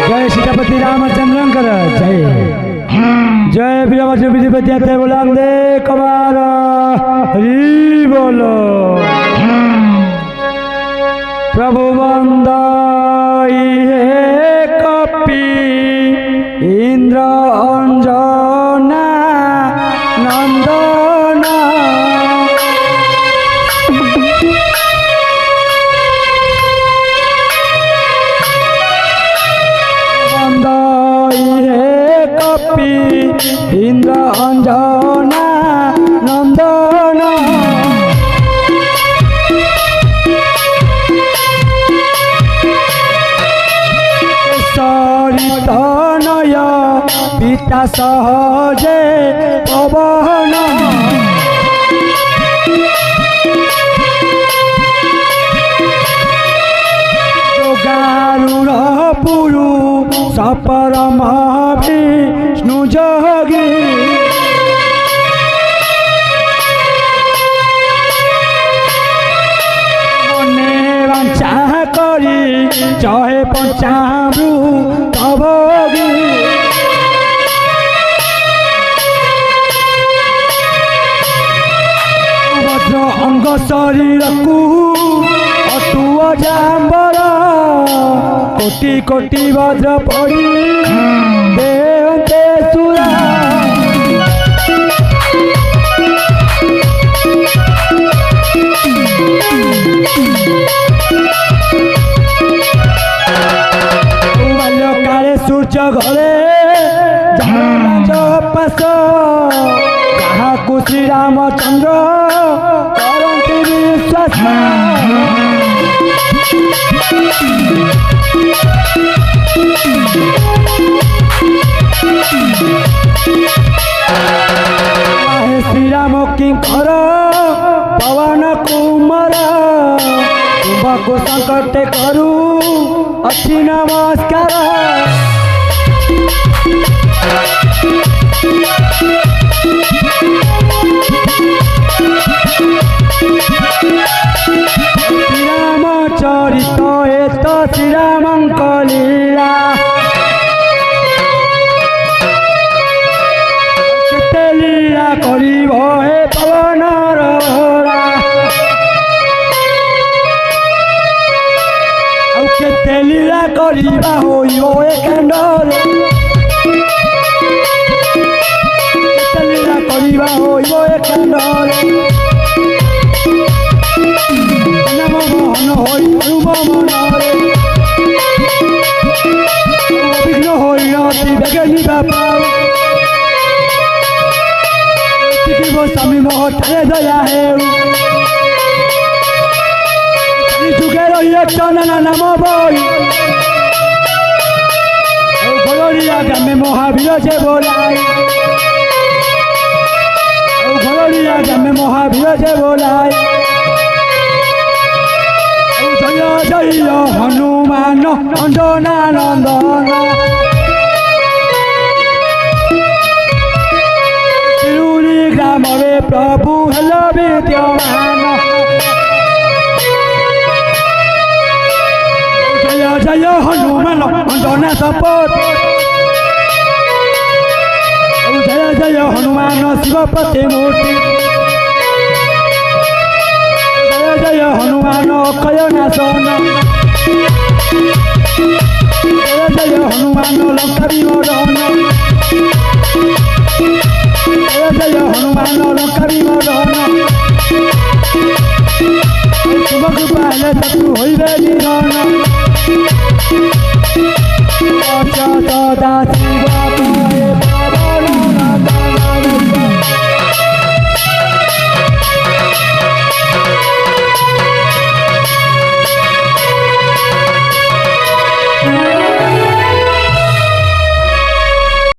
जय सीतापति रामचंद्रंकर जय जय वीरभद्र विधिपति अत्रे बोलांदे कबार हरि बोलो प्रभु वंदाई हे कपि इंद्र अंजना नंदना इंद्र अंजना नंदन सरितनय पिता सहजे पवन गारुड़ पुरु सपरम विष्णु जोगी मने वांछा करी जय पंचामृ भोगी वज्र अंग शरीर को अतुअ जाम्बर कोटि कोटि वज्र पड़ी देवते सुरा बाल्यकाले सूर्य घरे पास जहाँ श्री रामचंद्र करती विश्वास श्री राम किंकर पवन कुमार तुम्हारे संकटे करू अच्छी नमस्कार श्रीराम चरित एत श्रीरामंक लीला केते लीला करिब हे पवनर केते लीला करिबा होइबो ए कांडरे केते लीला करिबा होइबो ए कांडरे नम मोहन होई रूप मनरे विघ्न होई अति बेगे बापा स्वामी मोहठारे दया हे जुगे रही चंदना नाम बई घोड़िया ग्रामे महावीर जे बोलाई घोड़िया ग्रामे महावीर जे बोलाई जय जय हनुमान नंदना नंदन ग्राम रे प्रभु हेल विद्यमान जय जय हनुमान नंदन शपथ जय जय हनुमान शिवपति मूर्ति जय जय हनुमान अक्षय नाशन जय जय हनुमान लंका विमोचन जय जय हनुमान लंका विमोचन तुम कृपा हेले शत्रु होइबे निधन